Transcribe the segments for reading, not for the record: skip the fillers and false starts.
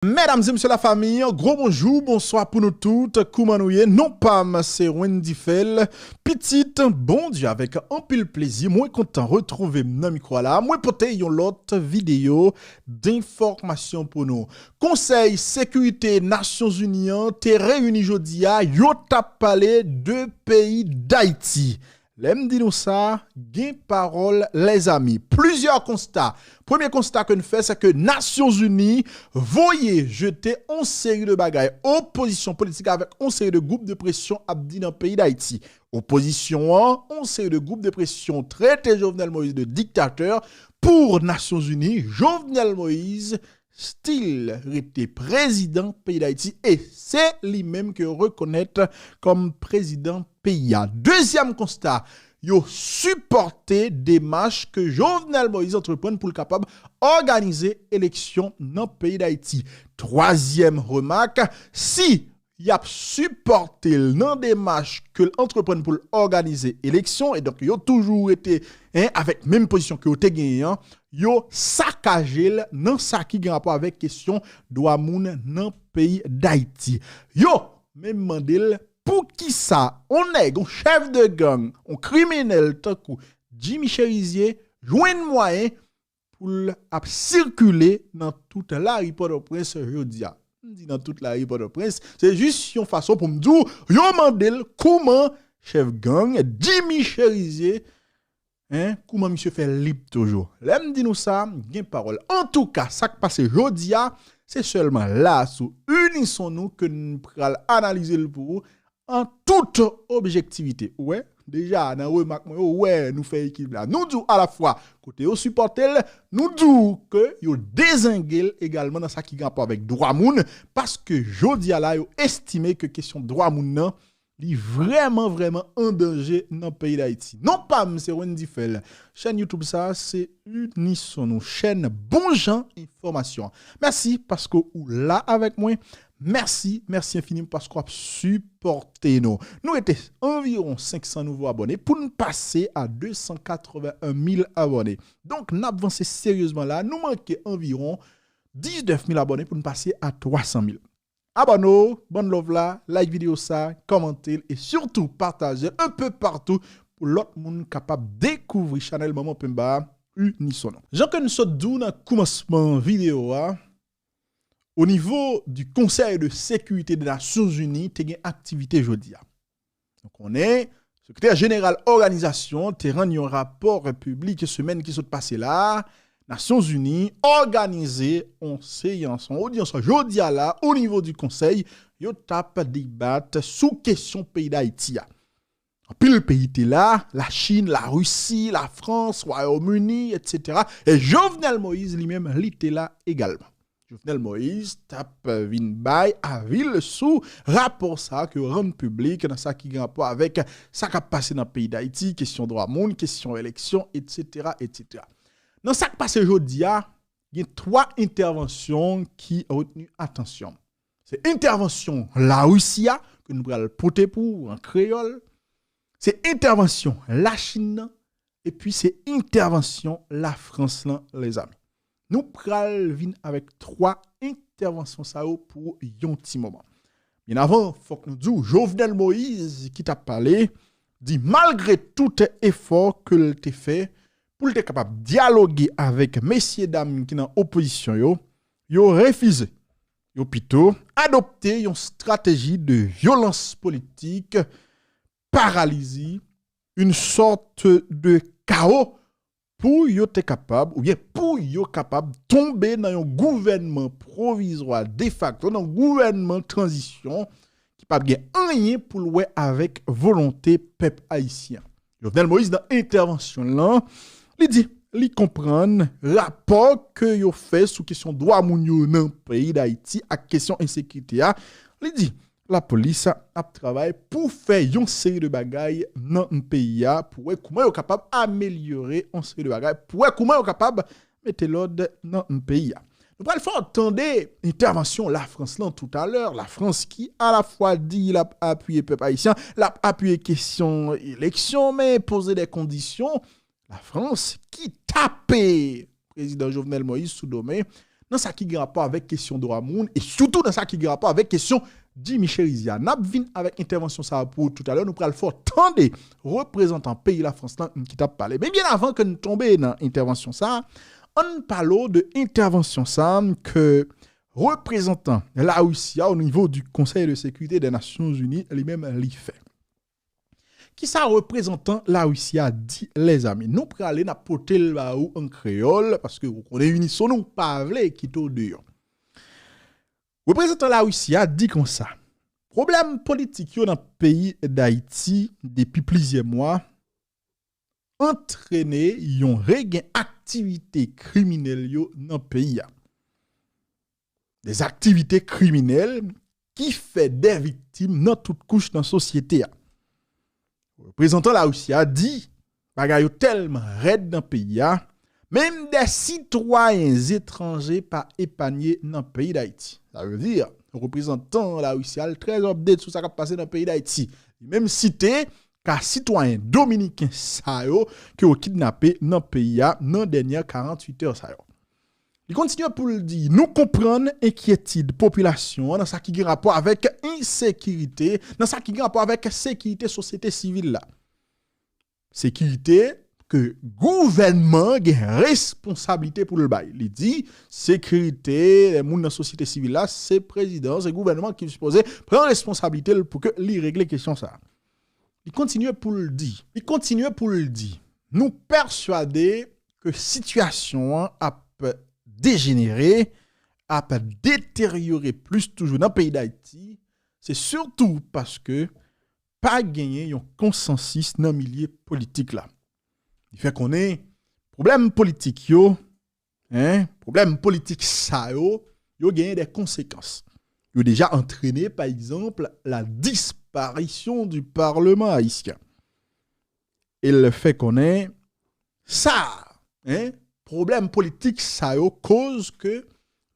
Mesdames et messieurs la famille, gros bonjour, bonsoir pour nous toutes, comment nous y est, non pas c'est Wendy Fell, petite, bon Dieu, avec un pile plaisir, moi content de retrouver mon micro là, moi porter une autre vidéo d'information pour nous. Conseil sécurité Nations Unies, t'es réuni aujourd'hui, yo t'a parlé de pays d'Haïti. L'aime dit nous ça, gain parole les amis. Plusieurs constats. Premier constat que nous faisons, c'est que Nations Unies voyez jeter une série de bagailles. Opposition politique avec une série de groupes de pression abdi dans le pays d'Haïti. Opposition, une série de groupes de pression traité Jovenel Moïse de dictateur. Pour Nations Unies, Jovenel Moïse style était président pays d'Haïti et c'est lui-même que reconnaître comme président pays. Deuxième constat, yo supporté démarche que Jovenel Moïse entreprend pour le capable organiser élection dans le pays d'Haïti. Troisième remarque, si y a supporté dans démarche que l'entreprend pour organiser élection et donc yo toujours été avec même position que yo te gagné, yo saccagé dans ça qui a rapport avec question droit moun dans pays d'Haïti. Yo même mandel pour qui ça on est un chef de gang, un criminel tant que Jimmy Cherizier joindre moyen pour circuler dans toute la rue Port-au-Prince aujourd'hui. Dans toute la rue Port-au-Prince, c'est juste une façon pour me dire yo mandel comment chef gang Jimmy Cherizier comment monsieur fait libre toujours. L'aime dit nous ça, gain parole. En tout cas, ça qui passe aujourd'hui, c'est seulement là sous unissons-nous que nous pourrons analyser le pour en toute objectivité. Ouais, déjà dans remarque ouais, nous fait équipe là. Nous disons à la fois côté au supporter, nous disons que yo désinguel également dans ça qui a rapport avec droit moun parce que jodi là yo estimé que question droit moun nan li vraiment en danger dans le pays d'Haïti. Non pas c'est Wendy Fell. Chaîne YouTube ça c'est Unissons-nous, chaîne bon gens information. Merci parce que ou là avec moi. Merci infiniment parce qu'on a supporté nous. Nous étions environ 500 nouveaux abonnés pour nous passer à 281 000 abonnés. Donc, nous avancé sérieusement là. Nous manquons environ 19 000 abonnés pour nous passer à 300 000. Abonnez-vous, bonne love là, like vidéo ça, commentez et surtout partagez un peu partout pour l'autre monde capable de découvrir Channel Maman Pemba Unissons-nous. Jean que nous sommes dans le commencement vidéo au niveau du Conseil de sécurité des Nations Unies, tu as une activité aujourd'hui. Donc, on est secrétaire général organisation, tu as rendu un rapport public semaine qui s'est passé là. Nations Unies organisé en séance, en audience aujourd'hui là, au niveau du Conseil, yo tape débat sous question pays d'Haïti. En pile pays était là, la Chine, la Russie, la France, Royaume-Uni, etc. Et Jovenel Moïse lui-même, il était là également. Jovenel Moïse tape vin bay à ville sous rapport ça que rend public dans ça qui a rapport avec ça qui a passé dans le pays d'Haïti, question droit monde, question élection, etc. Dans ça qui passe aujourd'hui, il y a 3 interventions qui ont retenu attention. C'est intervention la Russie que nous allons porter pour en créole, c'est intervention la Chine et puis c'est intervention la France là, les amis. Nous pral vin avec 3 interventions ça pour un petit moment. Bien avant, faut que nous disions Jovenel Moïse qui t'a parlé dit malgré tout effort que il t'a fait pour être capable de dialoguer avec messieurs dames qui dans opposition yo refusé. Yo plutôt adopté une stratégie de violence politique, paralysie, une sorte de chaos pour yo te capable ou bien pour yo capable tomber dans un gouvernement provisoire de facto dans un gouvernement transition qui pas bien rien pour louer avec volonté peuple haïtien. Jovenel Moïse dans intervention là, il dit li comprendre rapport que yo fait sous question droit moun yo dans pays d'Haïti à question insécurité a, il dit la police a travaillé pour faire une série de bagailles dans un pays pour comment yo capable améliorer une série de bagailles pour comment yo capable mettre l'ordre dans un pays. Nous allons faire entendre l'intervention la France là tout à l'heure, la France qui à la fois dit il a appuyé peuple haïtien, l'a appuyé question élection mais poser des conditions. La France qui tapait président Jovenel Moïse sous domaine dans ça qui a rapport avec question de Ramoun et surtout dans ça qui a rapport avec question de Michel Rizia. N'a vinn avec intervention ça pour tout à l'heure nous pral fort tant des représentants pays la France là qui t'a parlé. Mais bien avant que nous tomber dans intervention ça, on parle de intervention ça que représentant la Russie au niveau du Conseil de sécurité des Nations Unies lui-même l'y fait. Qui ça représentant la Russie a dit les amis nous pral aller n'a porter le baou en créole parce que vous connaissez unisson nous pas vle qui to dehors. Représentant la Russie a dit comme ça. Problème politique dans le pays d'Haïti depuis plusieurs mois entraîné yon regain activité criminelle dans le pays. Des activités criminelles qui fait des victimes dans toute couche dans la société. Le représentant la Russie a dit bagay yo tellement raide dans le pays, même des citoyens étrangers pas épargnés dans le pays d'Haïti. Ça veut dire, le représentant la Russie a très update sur ce qui a passé dans le pays d'Haïti. Même cité qu'un citoyen dominicain sa yo qui ont kidnappé dans le pays dans les dernières 48 heures sa yo. Il continue pour le dire, nous comprenons inquiétude population dans ça qui a rapport avec insécurité, dans ça qui a rapport avec sécurité société civile là. Sécurité que gouvernement a responsabilité pour le bail. Il dit sécurité les monde dans société civile là, c'est président, c'est gouvernement qui est supposé prendre responsabilité pour que lui régler question ça. Il continue pour le dire. Nous persuader que situation a dégénérer, a détériorer plus toujours dans le pays d'Haïti, c'est surtout parce que pas gagné un consensus dans le milieu politique là. Il fait qu'on est problème politique problème politique ça yo gagné des conséquences. Yo déjà entraîné par exemple la disparition du Parlement haïtien. Et le fait qu'on est ça problème politique ça yo cause que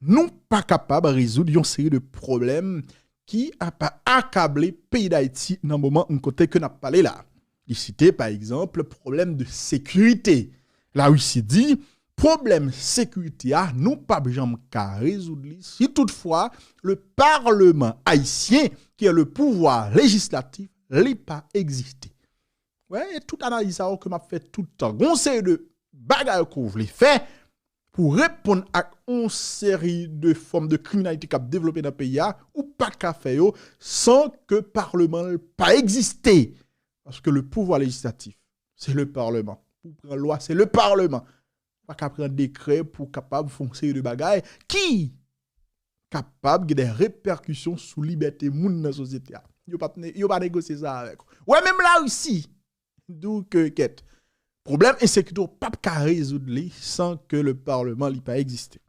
nous pas capable de résoudre une série de problèmes qui a pas accablé pays d'Haïti dans le moment où côté que n'a parlé là. Il citait par exemple le problème de sécurité. La Russie dit problème sécurité nous pas jamais qu'à résoudre si toutefois le Parlement haïtien qui est le pouvoir législatif n'est pas existé. Ouais, et toute analyse ça que m'a fait tout le temps. Conseil de bagaille qu'on voulait faire pour répondre à une série de formes de criminalité qui a développé dans le pays ou pas qu'à faire sans que le Parlement n'ait pas existé. Parce que le pouvoir législatif, c'est le Parlement. Pour prendre loi, c'est le Parlement. Pas qu'à prendre décret pour capable de faire une série de bagailles qui capable de des répercussions sur la liberté moun dans la société. Yo pas négocier ça avec. Ouais, même là aussi. D'où que quête. Problème insécurité pas qu'à résoudre sans que le Parlement n'ait pas existé.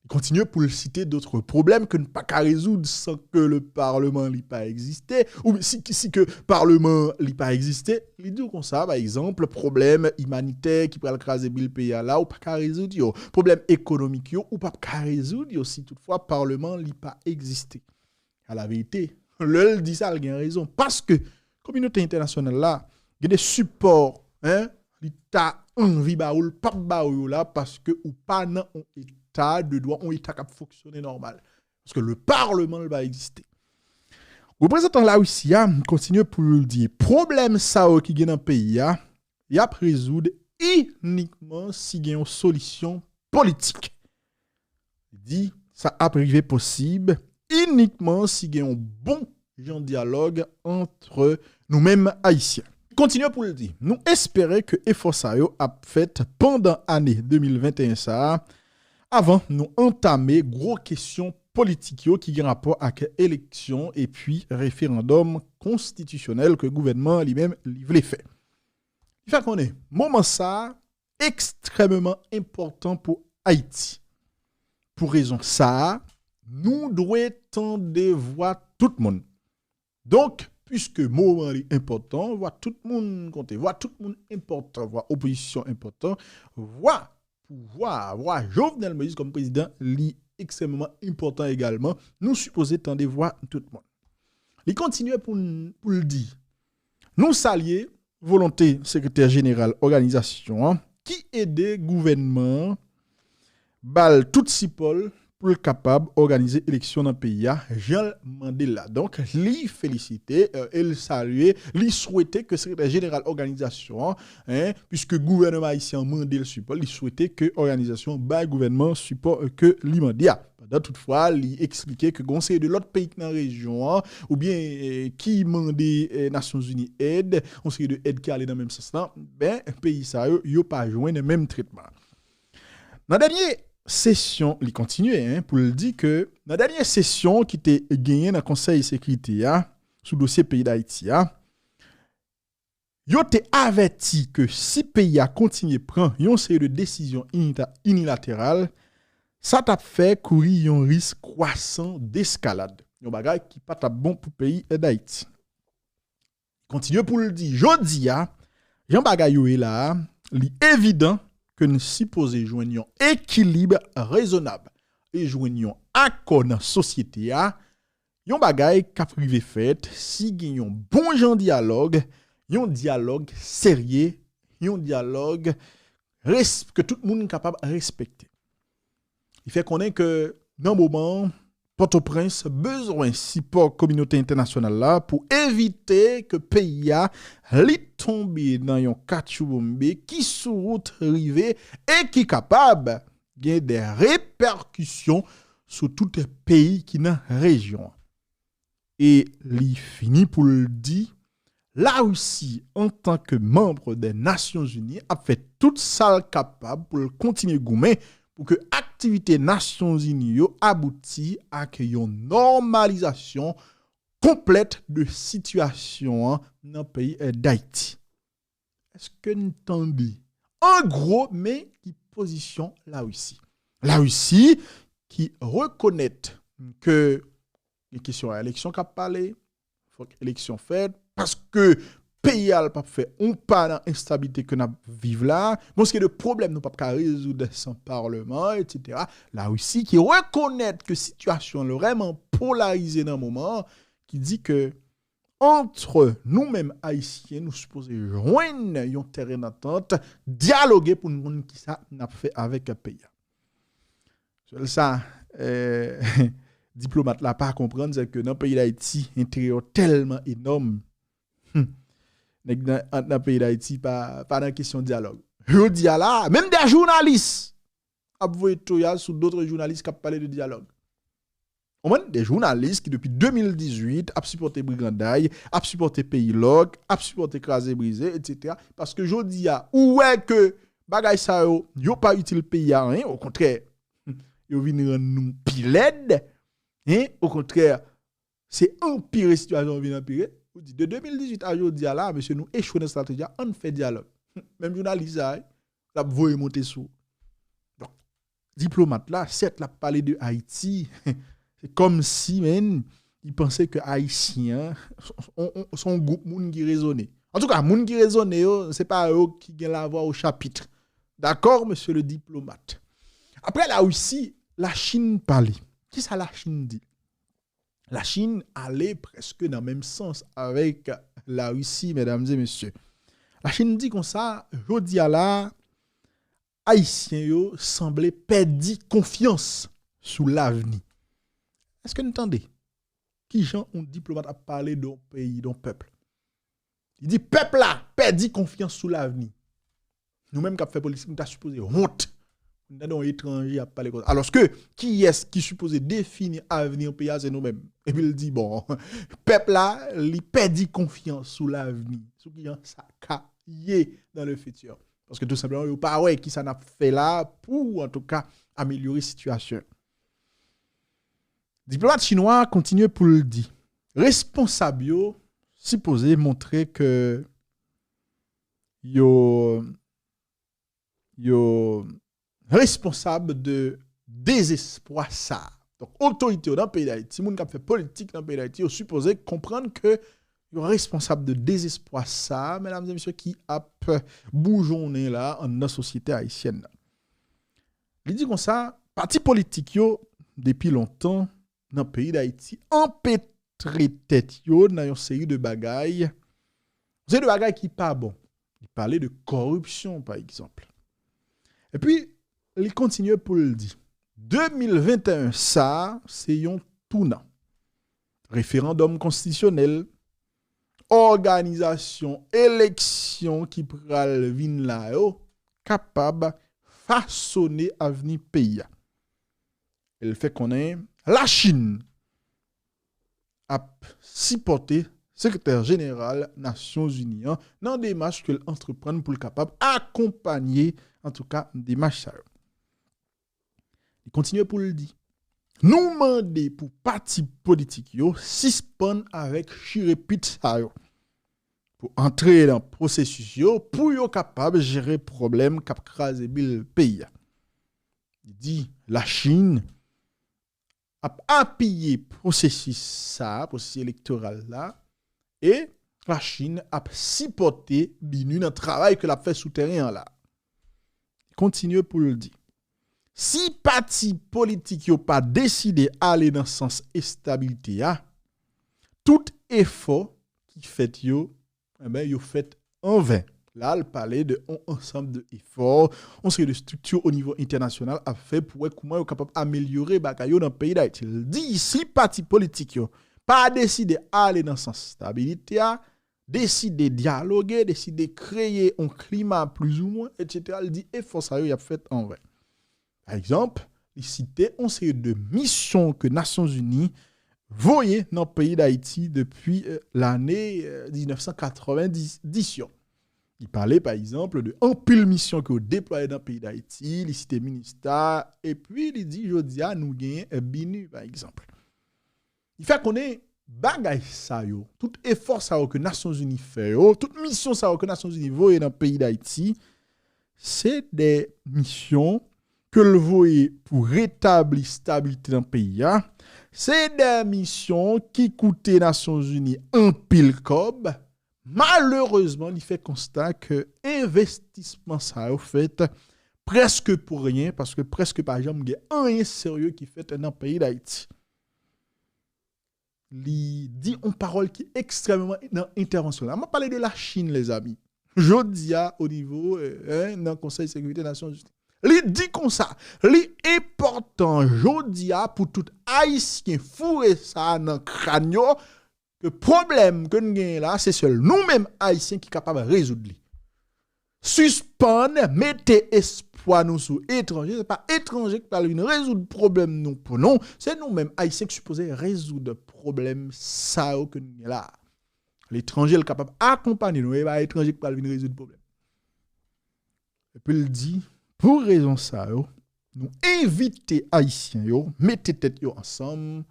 Il continue pour le citer d'autres problèmes que ne pas qu'à résoudre sans que le Parlement n'ait pas existé ou si que le Parlement n'ait pas existé. Il dit comme ça par exemple problème humanitaire qui peut écraser le pays là ou pas qu'à résoudre yo. Problème économique yo ou pas qu'à résoudre yo si toutefois le Parlement n'ait pas existé. À la vérité, le dit ça il a raison parce que communauté internationale là, il y a des supports l'État envie baoul pas baoul là parce que ou pas dans un état de droit, un état qui fonctionner normal parce que le Parlement va exister. Représentant la Russie continue pour le dire problème ça qui gagne dans le pays il y a résoudre uniquement si il y a une solution politique. Il dit ça a privé possible uniquement si il y a un bon dialogue entre nous-mêmes haïtiens. Continue pour le dire. Nous espérons que l'effort ça a fait pendant l'année 2021 ça avant nous entamer gros questions politiques qui ont rapport avec élection et puis référendum constitutionnel que le gouvernement lui-même voulait faire. Il fait qu'on est moment ça extrêmement important pour Haïti. Pour raison ça, nous devons tendre voir tout le monde. Donc puisque moment est important, voir tout le monde compter, voir tout le monde important, voir opposition important, voir pouvoir, voir Jovenel Moïse comme président, li extrêmement important également, nous supposons tendre voir tout le monde. Il continue pour le dire. Nous saluons volonté secrétaire général organisation qui aide gouvernement bal tout sipol pour le capable organiser élection dans le pays Jean Mandela. Donc lui féliciter, il saluer, lui souhaiter que secrétaire général organisation puisque gouvernement haïtien mandé le support, il souhaitait que organisation bas gouvernement support que l'Imandia. Toutefois, il expliquait que conseil de l'autre pays dans la région ou bien qui mandé Nations Unies aide, on sait de aide qui allait dans le même sens là, ben pays ça yo pas joindre le même traitement. Dans la dernière session, il continue pour le dire que dans la dernière session qui était gagnée dans le Conseil de sécurité sous dossier pays d'Haïti yo te averti que si pays a continué prendre une série de décisions unilatérales, ça t'a fait courir un risque croissant d'escalade. Un bagage qui pas ta bon pour pays d'Haïti. Continue pour le dire, jodi Jean bagay yo là, li évident que nous supposons joindre un équilibre raisonnable et joindre un accord dans la société yon bagay ka privé fait si gen yon bon jan dialogue, yon dialogue sérieux, yon dialogue que tout le monde est capable de respecter. Il fait connaître que dans le moment Port-au-Prince besoin support communauté internationale là pour éviter que pays li tombe dans yon kachubombe qui sous route rivé et qui capable de des répercussions sur tout le pays qui dans région. Et li fini pour le dire la Russie en tant que membre des Nations Unies a fait tout ça capable pour continuer goumer pour que l'activité Nations Unies aboutit à une normalisation complète de situation dans le pays d'Haïti. Est-ce que nous entendons? En gros, mais qui position la Russie? La Russie qui reconnaît que les questions à l'élection qu'a parlé, il faut que l'élection faite parce que pays a pas fait on pas dans instabilité que nous vivons là, bon ce que le problème nous pas résoudre sans parlement etc. La Russie qui reconnaît que situation est vraiment polarisée dans le moment, qui dit que entre nous-mêmes haïtiens nous supposons joindre un terrain d'entente, dialoguer pour nous qui ça n'a fait avec un pays. Seul ça diplomate là pas comprendre c'est que dans le pays d'Haïti intérieur tellement énorme dans le pays d'Haïti pas dans question de dialogue. Je dis là même des journalistes avoué toya sous d'autres journalistes qui parlé de dialogue. On a des journalistes qui depuis 2018 a supporté Brigandaille, a supporté Pays Log, a supporté Crasé Brisé etc. parce que je dis où est que bagay ça yo pas utile pays à rien, au contraire yo vinn rendre nous piled. Au contraire, c'est empirer situation vient empirer. De 2018 à aujourd'hui là, monsieur nous échouons dans stratégie, on fait dialogue. Même journaliste la voye monter sous. Donc diplomate là, certes l'a parlé de Haïti, c'est comme si men il pensait que haïtiens sont groupe moun qui raisonner. En tout cas, moun qui raisonner c'est pas eux qui gagne la voix au chapitre. D'accord, monsieur le diplomate. Après là aussi, la Chine parlait. Qui ça la Chine dit? La Chine allait presque dans le même sens avec la Russie, mesdames et messieurs. La Chine dit comme ça, jodi à la Haïtiens yo semblait perdre confiance sous l'avenir. Est-ce que vous entendez? Qui gens un diplomate a parlé d'un pays, d'un peuple? Il dit peuple là perdre confiance sous l'avenir. Nous-mêmes qui avons fait politique, nous avons supposé honte. Dans étranger à parler comme ça. Alors que qui est-ce qui supposé définir l'avenir pays c'est nous-mêmes. Et puis il dit bon, peuple là, il perd confiance sous l'avenir, sous qui ça caillé dans le futur. Parce que tout simplement, il pas ouais qui ça n'a fait là pour en tout cas améliorer la situation. Diplomate chinois continue pour le dire. Responsable yo supposé montrer que yo responsable de désespoir ça. Donc autorité dans le pays d'Haïti, moun qui fait politique dans le pays d'Haïti, supposé comprendre que yo responsable de désespoir ça, mesdames et messieurs qui a bougeonné là en la société haïtienne. Il dit comme ça, parti politique yo depuis longtemps dans le pays d'Haïti empêtré tête yo dans une série de bagailles. C'est de bagailles qui pas bon. Il parlait de corruption par exemple. Et puis il continue pour le dire. 2021, ça, c'est un tournant. Référendum constitutionnel, organisation, élection qui pral vin là, capable façonner avenir pays. Elle fait qu'on est la Chine a supporté secrétaire général Nations Unies dans des démarches qu'elle entreprend pour le capable accompagner en tout cas des démarches. Il continue pour le dire. Nous demander pour parti politique yo suspendre avec chirépit ça yo pour entrer dans processus yo pour yo capable gérer problème cap craser bil pays. Il dit la Chine a appuyé processus ça processus électoral là et la Chine a supporté binu dans travail que l'a fait souterrain là. Il continue pour le dire. Si parti politique yo pas décidé aller dans sens stabilité tout effort qui fait yo yo fait en vain. Là, il parlait de un ensemble d'efforts, on série de structures au niveau international a fait pour comment yo capable améliorer bagayo dans le pays d'Haïti. Il dit si parti politique yo pas décidé aller dans sens stabilité décider dialoguer, décider créer un climat plus ou moins etc. Il dit effort ça yo a fait en vain. Par exemple, il citait une série de missions que Nations Unies voyaient dans le pays d'Haïti depuis l'année 1990. Il parlait par exemple de un pile mission que vous déployez dans le pays d'Haïti, il citait ministère, et puis il dit, je dis, nous gagnons un BINU par exemple. Il fait qu'on est bagay ça yo, tout effort ça que Nations Unies fait yo, toute mission ça que Nations Unies voyaient dans le pays d'Haïti, c'est des missions que le voyez pour rétablir stabilité dans le pays, c'est des missions qui coûtent les Nations Unies un pile cob. Malheureusement, il fait constat que investissement ça a fait presque pour rien, parce que presque par exemple, il y a rien sérieux qui fait dans le pays d'Haïti. Il dit une parole qui est extrêmement internationale. On va parler de la Chine, les amis. Je dis au niveau dans le Conseil de sécurité des Nations Unies. Li dit comme ça, li important jodia pour tout haïtien fourré ça dans crâne que problème que nous gagne là c'est seul nous-mêmes haïtiens qui capable résoudre li. Suspendre, mettez espoir nous sur étranger, c'est pas étranger qui parle de résoudre problème nous pour nous, c'est nous-mêmes haïtiens qui supposés résoudre problème ça que nous gagne là. L'étranger est capable accompagner nous et pas étranger qui parle de résoudre problème. Et puis il dit pour raison ça, nous invitons Haïtiens, mettez tête ensemble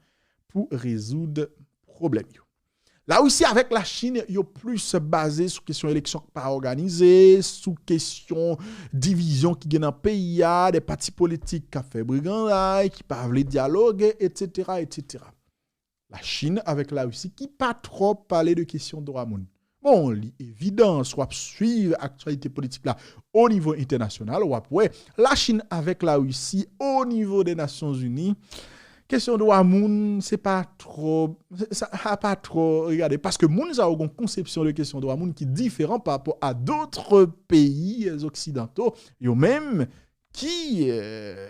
pour résoudre le problème. Là aussi, avec la Chine, yo plus basé sur question élection pas organisée, sur question division qui gagne dans le pays, des partis politiques qui ont fait brigandage, qui parlent dialogue, etc., etc. La Chine avec la Russie qui pas trop parler de questions de droit monde. Bon, l'évidence, soit suivre l'actualité politique là au niveau international, ou après, la Chine avec la Russie au niveau des Nations Unies, question de Wamoun, c'est pas trop, ça a pas trop regardé, parce que moun a une conception de question de Wamoun qui est différente par rapport à d'autres pays occidentaux, yo même qui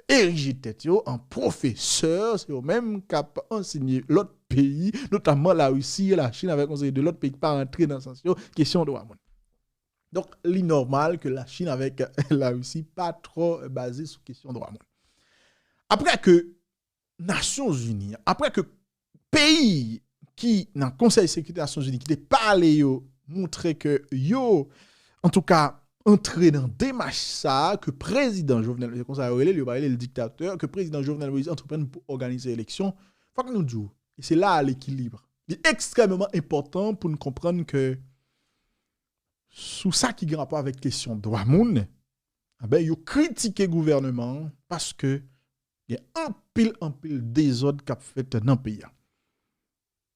érigent tête en professeur, c'est eux même qui enseigné l'autre pays, notamment la Russie et la Chine avec conseil de l'autre pays qui pas rentrer dans cette question de Wamoun. Donc, il est normal que la Chine avec la Russie pas trop basée sur question de Wamoun. Après que Nations Unies, après que pays qui dans le Conseil de sécurité des Nations Unies qui te parlé yo montrer que yo en tout cas entrer dans démarche ça que président Jovenel c'est comme ça il parler le dictateur que président Jovenel Moïse entreprenne pour organiser l'élection, faut que nous disions et c'est là l'équilibre. Il est extrêmement important pour nous comprendre que sous ça qui a rapport avec question de droit moun, ben yo critiquer gouvernement parce que il y a un pile désordre qu'a fait dans le pays.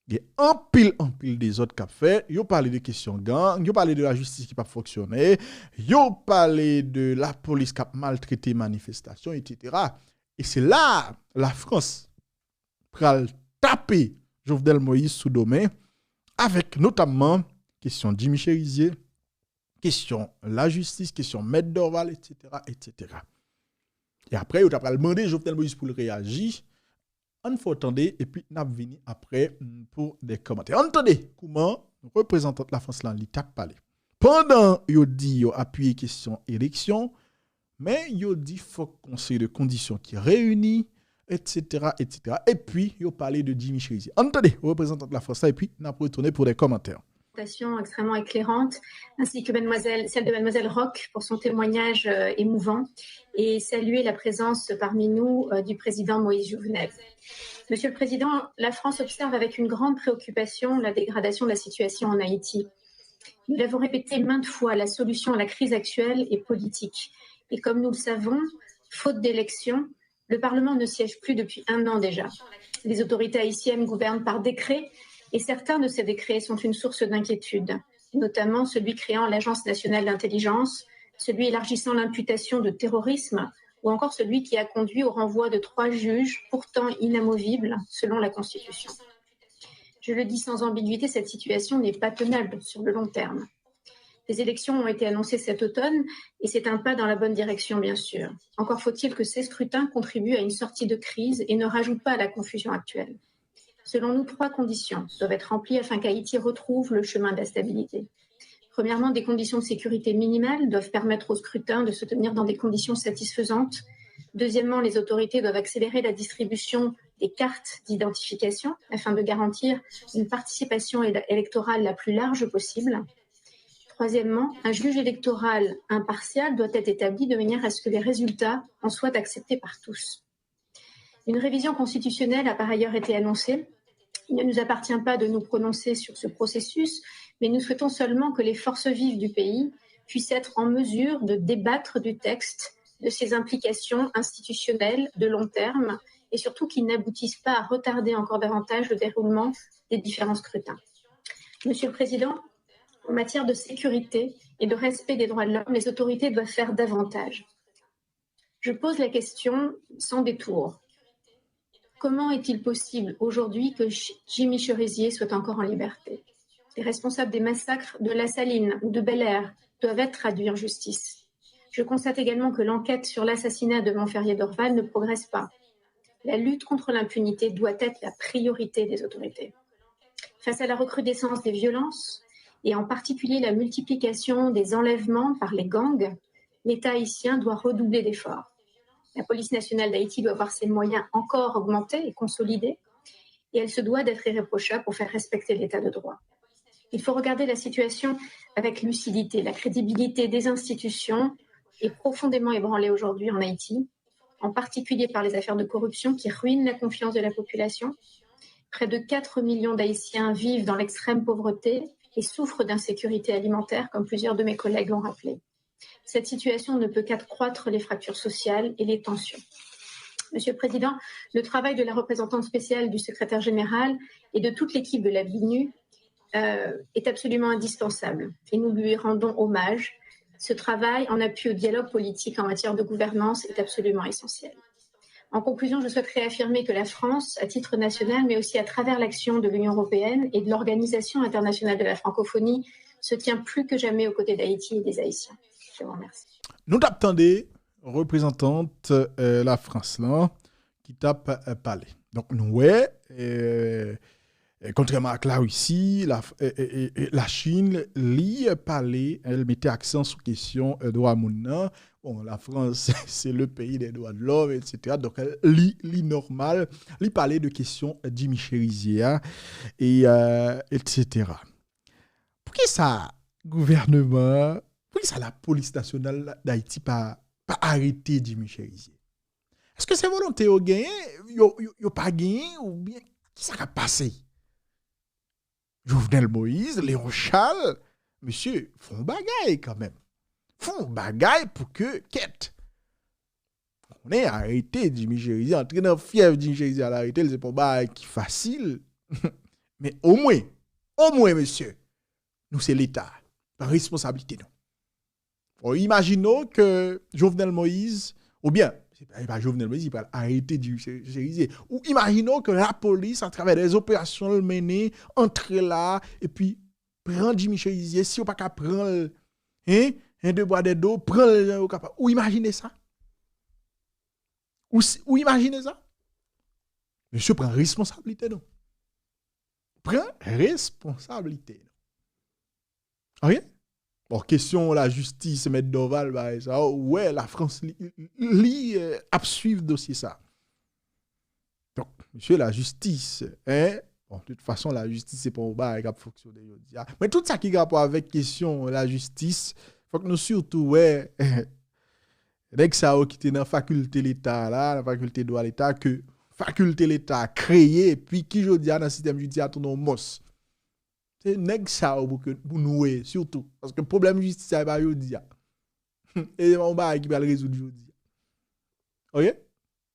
Il y a un pile désordre qu'a fait. Yo parlé de questions gang, yo parlé de la justice qui pas fonctionner, yo parlé de la police qui a maltraité manifestations, etc. Et c'est là la France pral taper Jovenel Moïse sous domaine avec notamment question Jimmy Cherizier, question la justice, question Maître Dorval, etc., etc. Et après, il a demandé Jovenel Moïse pour le réagir. On faut attendre et puis n'a venir après pour des commentaires. Entendez comment représentant de la France là l'État parlé. Pendant yo dit yo appuyer question élection, mais yo dit faut conseil de conditions qui réunit etc. Et puis yo parlé de Jimmy Cherizier. Entendez représentant de la France là et puis n'a retourner pour des commentaires. Extrêmement éclairante, ainsi que celle de mademoiselle Roch pour son témoignage émouvant, et saluer la présence parmi nous du président Moïse Jouvenel. Monsieur le Président, la France observe avec une grande préoccupation la dégradation de la situation en Haïti. Nous l'avons répété maintes fois, la solution à la crise actuelle est politique. Et comme nous le savons, faute d'élection, le Parlement ne siège plus depuis 1 an déjà. Les autorités haïtiennes gouvernent par décret, et certains de ces décrets sont une source d'inquiétude, notamment celui créant l'Agence nationale d'intelligence, celui élargissant l'imputation de terrorisme, ou encore celui qui a conduit au renvoi de 3 juges, pourtant inamovibles selon la Constitution. Je le dis sans ambiguïté, cette situation n'est pas tenable sur le long terme. Les élections ont été annoncées cet automne, et c'est un pas dans la bonne direction, bien sûr. Encore faut-il que ces scrutins contribuent à une sortie de crise et ne rajoutent pas à la confusion actuelle. Selon nous, 3 conditions doivent être remplies afin qu'Haïti retrouve le chemin de la stabilité. Premièrement, des conditions de sécurité minimales doivent permettre au scrutin de se tenir dans des conditions satisfaisantes. Deuxièmement, les autorités doivent accélérer la distribution des cartes d'identification afin de garantir une participation électorale la plus large possible. Troisièmement, un juge électoral impartial doit être établi de manière à ce que les résultats en soient acceptés par tous. Une révision constitutionnelle a par ailleurs été annoncée. Il ne nous appartient pas de nous prononcer sur ce processus, mais nous souhaitons seulement que les forces vives du pays puissent être en mesure de débattre du texte, de ses implications institutionnelles de long terme, et surtout qu'ils n'aboutissent pas à retarder encore davantage le déroulement des différents scrutins. Monsieur le Président, en matière de sécurité et de respect des droits de l'homme, les autorités doivent faire davantage. Je pose la question sans détour. Comment est-il possible aujourd'hui que Jimmy Cherizier soit encore en liberté? Les responsables des massacres de La Saline ou de Bel-Air doivent être traduits en justice. Je constate également que l'enquête sur l'assassinat de Montferrier d'Orval ne progresse pas. La lutte contre l'impunité doit être la priorité des autorités. Face à la recrudescence des violences, et en particulier la multiplication des enlèvements par les gangs, l'État haïtien doit redoubler d'efforts. La police nationale d'Haïti doit voir ses moyens encore augmentés et consolidés, et elle se doit d'être irréprochable pour faire respecter l'état de droit. Il faut regarder la situation avec lucidité. La crédibilité des institutions est profondément ébranlée aujourd'hui en Haïti, en particulier par les affaires de corruption qui ruinent la confiance de la population. Près de 4 millions d'Haïtiens vivent dans l'extrême pauvreté et souffrent d'insécurité alimentaire, comme plusieurs de mes collègues l'ont rappelé. Cette situation ne peut qu'accroître les fractures sociales et les tensions. Monsieur le Président, le travail de la représentante spéciale du secrétaire général et de toute l'équipe de la BINU est absolument indispensable et nous lui rendons hommage. Ce travail en appui au dialogue politique en matière de gouvernance est absolument essentiel. En conclusion, je souhaite réaffirmer que la France, à titre national, mais aussi à travers l'action de l'Union européenne et de l'Organisation internationale de la francophonie, se tient plus que jamais aux côtés d'Haïti et des Haïtiens. Je vous remercie. Nous t'attendez, représentante la France là, qui tape parler. Donc nous ouais, contrairement à la Russie, la Chine, li parler, elle mettait accent sur question droit moun. Bon, la France, c'est le pays des droits de l'homme, etc. Donc, li normal, li parlait de questions Jimmy Cherizier, et etc. Pour qui ça, gouvernement, pour qui ça, la police nationale d'Haïti pas arrêté Jimmy Cherizier? Est-ce que c'est volonté au gagné, yo pas gagné, ou bien, qui ça a passé? Jovenel Moïse, Léon Charles, monsieur, font bagaille quand même. Font bagaille pour que, quête. On est arrêté Jimmy Cherizier, entrer dans fièvre Jimmy Cherizier à l'arrêter, c'est pas bagaille qui facile. Mais au moins, monsieur, nous c'est l'État, par responsabilité nous. Imaginons que Jovenel Moïse, ou bien, c'est pas Jovenel Moïse, il va arrêter Jimmy Cherizier. Ou imaginons que la police, à travers des opérations menées, entre là, et puis prend Jimmy Cherizier, si on pas qu'à prendre, hein, un de bois de dos, prend les gens au capable. Ou imaginez ça. Ou imaginez ça? Monsieur prend responsabilité, non? Prend responsabilité. Ok? Bon, question la justice, M. Doval, bah, ça, ouais, la France a suivi le dossier ça. Donc, monsieur, la justice, hein? Bon, de toute façon, la justice, c'est pas au bas qui a fonctionné. Mais tout ça qui a rapport avec question la justice, faut que nous surtout, ouais, dès que ça a quitté dans la faculté l'État, là, la faculté de droit l'État, que faculté l'État a créé, puis qui je dis dans le système judiciaire, tout nos mos. C'est nèg ça pour nous, surtout. Parce que le problème justice, c'est pas jodi. Et on va qui va le résoudre jodi. Ok?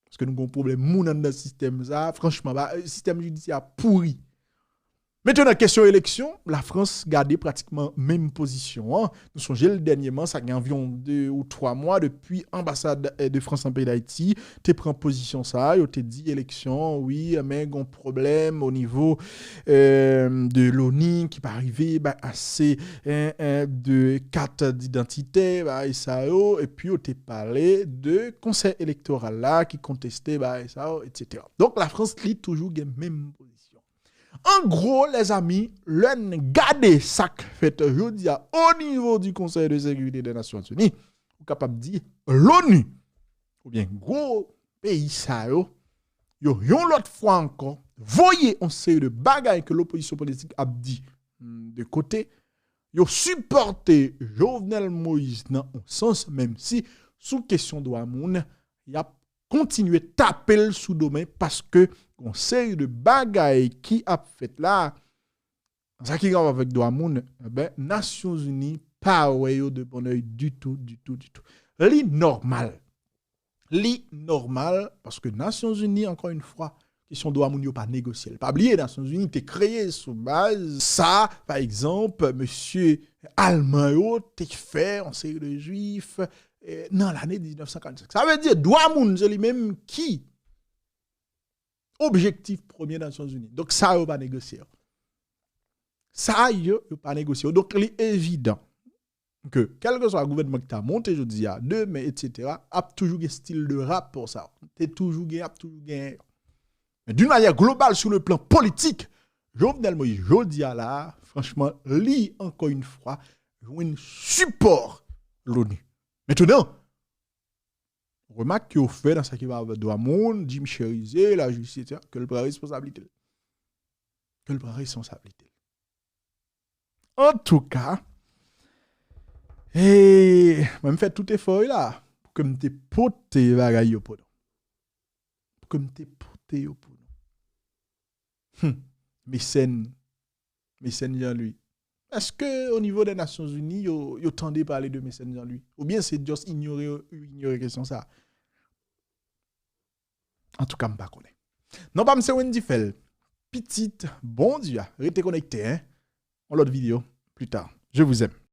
Parce que nous avons un problème moun dans le système, ça, franchement, le système judiciaire pourri. Maintenant, question élection, la France gardait pratiquement même position. Hein. Nous sommes le dernièrement, ça y a environ 2 ou 3 mois depuis l'ambassade de France en pays d'Haïti. Tu prends position ça, tu te dit élection, oui, mais il y a un problème au niveau de l'ONU qui peut arriver assez de carte d'identité, et puis tu parlé de conseil électoral là qui contestait, etc. Donc la France lit toujours la même position. En gros, les amis, l'on garde ça fait aujourd'hui au niveau du Conseil de sécurité des Nations Unies, ou capable de dire l'ONU, ou bien gros pays ça yo l'autre fois encore, voyez on série de bagailles que l'opposition politique a dit de côté, yo supporté Jovenel Moïse dans un sens, même si sous question de Amoun, il a continué taper sous domaine parce que on série de bagailles qui a fait là ça qui grave avec Douamoun Nations Unies pas ouais de bon oeil du tout li normal parce que Nations Unies encore une fois question Douamoun yo pas négocier pas oublier Nations Unies était créé sous base ça par exemple monsieur allemand yo t'es fait en série de juifs dans l'année 1945 ça veut dire Douamoun c'est lui-même qui objectif premier des Nations Unies. Donc, ça, il ne pas négocier. Ça, il ne pas négocier. Donc, il est évident que, quel que soit le gouvernement qui t'a monté, je dis, demain, etc., a toujours un style de rap pour ça. Tu toujours gagné. Mais d'une manière globale, sur le plan politique, Jovenel Moïse, je dis là, franchement, lit encore une fois, un support l'ONU. Maintenant, remarque qu'il fait dans ce qui va avec Douamoun, Jim Cherizé, la justice, que le prend responsabilité. En tout cas, je fais tout effort là pour que je te pote bagaille pour nous. Pour que je te pote pour nous. Mécène Jean-Louis. Est-ce que au niveau des Nations Unies, yo tendez parler de Mécène Jean-Louis? Ou bien c'est juste ignorer question ça? En tout cas, je ne sais pas. Non, pas M. Wendy Fell. Petite, bon Dieu, restez connectés. On l'autre vidéo plus tard. Je vous aime.